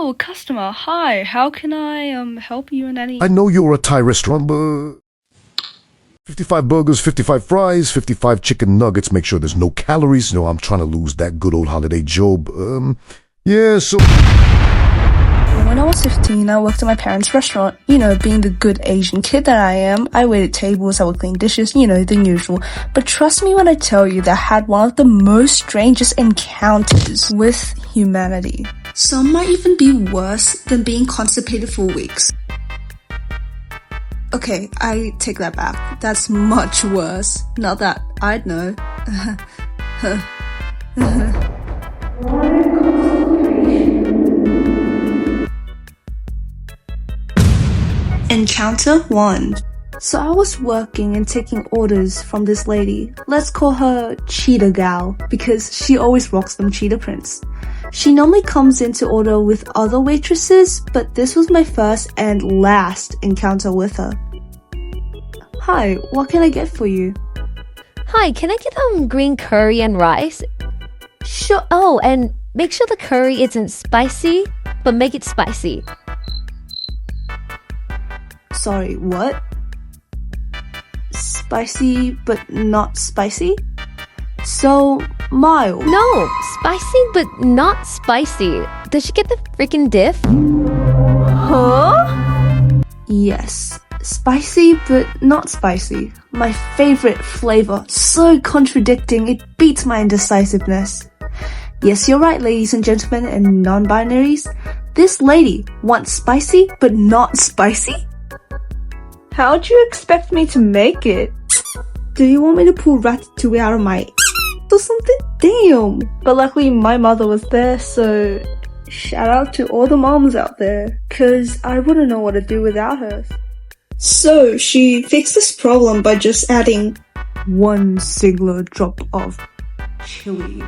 Oh, customer, hi. How can I help you in any... I know you're a Thai restaurant, but 55 burgers, 55 fries, 55 chicken nuggets. Make sure there's no calories. You know, I'm trying to lose that good old holiday job. Yeah, so... When I was 15, I worked at my parents' restaurant. You know, being the good Asian kid that I am, I waited tables, I would clean dishes, you know, the usual. But trust me when I tell you that I had one of the most strangest encounters with humanity. Some might even be worse than being constipated for weeks. Okay, I take that back. That's much worse. Not that I'd know. Encounter 1. So I was working and taking orders from this lady. Let's call her Cheetah Gal, because she always rocks them cheetah prints. She normally comes in to order with other waitresses, but this was my first and last encounter with her. Hi, what can I get for you? Hi, can I get green curry and rice? Sure. Oh, and make sure the curry isn't spicy, but make it spicy. Sorry, what? Spicy, but not spicy? So mild. No, spicy, but not spicy. Does she get the freaking diff? Huh? Yes. Spicy, but not spicy. My favorite flavor. So contradicting, it beats my indecisiveness. Yes, you're right, ladies and gentlemen and non-binaries. This lady wants spicy, but not spicy? How'd you expect me to make it? Do you want me to pull ratatouille out of my or something? Damn! But luckily my mother was there, so shout out to all the moms out there, cause I wouldn't know what to do without her. So she fixed this problem by just adding one singular drop of chili.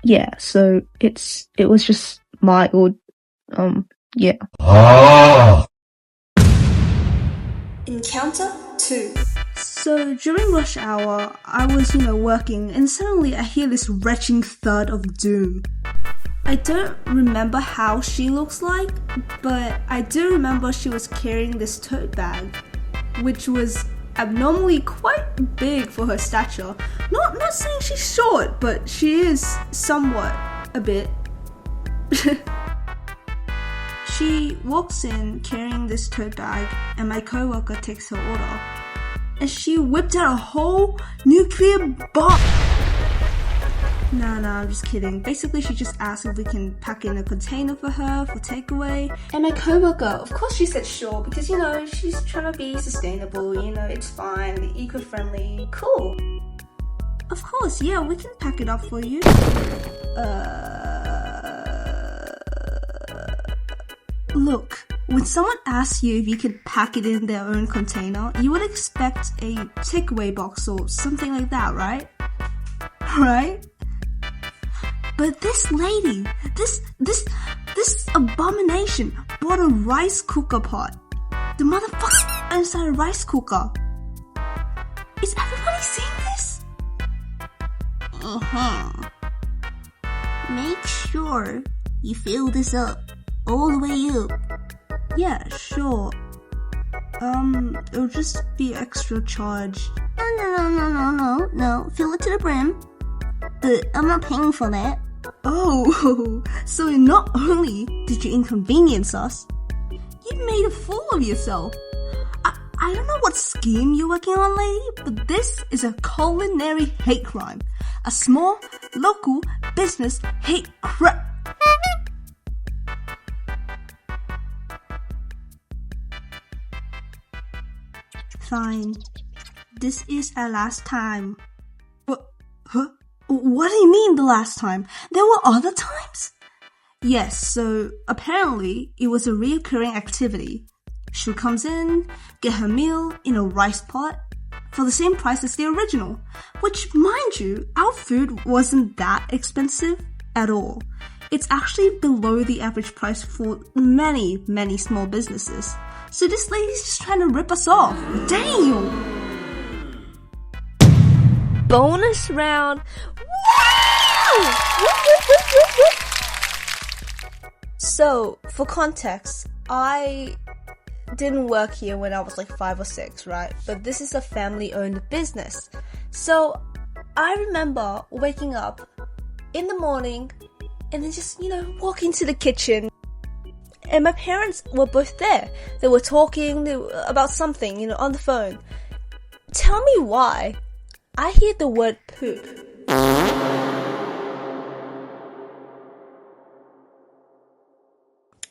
Yeah, so it was just mild, yeah. Encounter 2. So during rush hour, I was, working, and suddenly I hear this retching thud of doom. I don't remember how she looks like, but I do remember she was carrying this tote bag, which was abnormally quite big for her stature. Not saying she's short, but she is somewhat a bit. She walks in carrying this tote bag, and my coworker takes her order, and she whipped out a whole nuclear bomb. Nah, I'm just kidding. Basically, she just asked if we can pack in a container for her for takeaway. And my coworker, of course she said sure, because, she's trying to be sustainable, it's fine, eco-friendly, cool. Of course, yeah, we can pack it up for you. Look, when someone asks you if you could pack it in their own container, you would expect a takeaway box or something like that, right? Right? But this lady, this abomination bought a rice cooker pot. The motherfucker inside a rice cooker. Is everybody seeing this? Make sure you fill this up all the way up. Yeah, sure. It'll just be extra charged. No. Fill it to the brim. But I'm not paying for that. Oh, so not only did you inconvenience us, you made a fool of yourself. I don't know what scheme you're working on, lady, but this is a culinary hate crime. A small, local business hate crime. Fine. This is our last time. Huh? What do you mean the last time? There were other times? Yes, so apparently it was a reoccurring activity. She comes in, get her meal in a rice pot for the same price as the original, which, mind you, our food wasn't that expensive at all. It's actually below the average price for many, many small businesses. So this lady's just trying to rip us off. Damn! bonus round. Woo! So, for context, I didn't work here when I was like 5 or 6, right? But this is a family-owned business. So, I remember waking up in the morning and then just, walking to the kitchen. And my parents were both there. They were talking about something, on the phone. Tell me why I hear the word poop.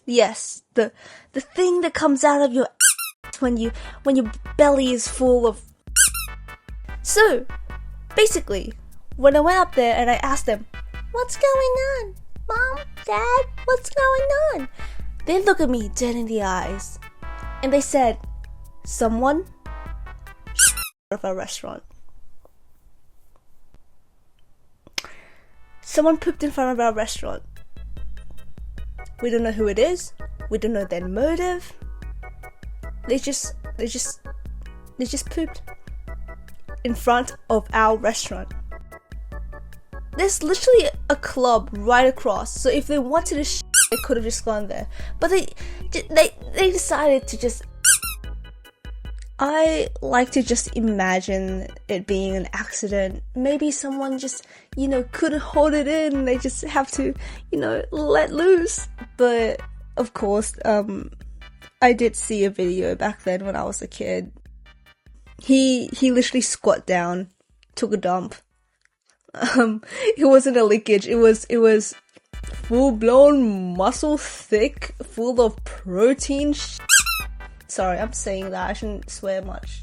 Yes, the thing that comes out of your when your belly is full of. So, basically, when I went up there and I asked them, "What's going on? Mom, Dad, what's going on?" They looked at me dead in the eyes and they said, "Someone out of our restaurant. Someone pooped in front of our restaurant. We don't know who it is. We don't know their motive. They just pooped in front of our restaurant." There's literally a club right across, so if they wanted to they could have just gone there. But they decided to just. I like to just imagine it being an accident. Maybe someone just, couldn't hold it in. They just have to, let loose. But of course, I did see a video back then when I was a kid. He literally squat down, took a dump. It wasn't a leakage. It was full-blown muscle thick, full of protein. Sorry, I'm saying that. I shouldn't swear much.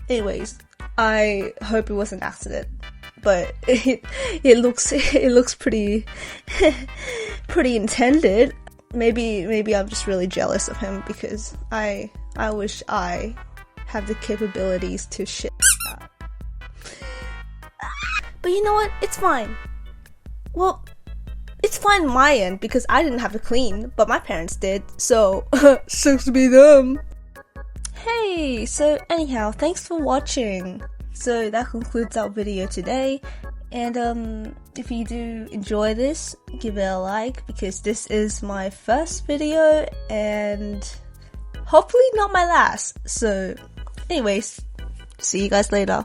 Anyways, I hope it was an accident, but it looks pretty pretty intended. Maybe I'm just really jealous of him because I wish I had the capabilities to shit that. But you know what? It's fine. Well, it's fine on my end because I didn't have to clean, but my parents did. So sucks to be them. Hey, so anyhow, thanks for watching. So that concludes our video today. And if you do enjoy this, give it a like because this is my first video and hopefully not my last. So anyways, see you guys later.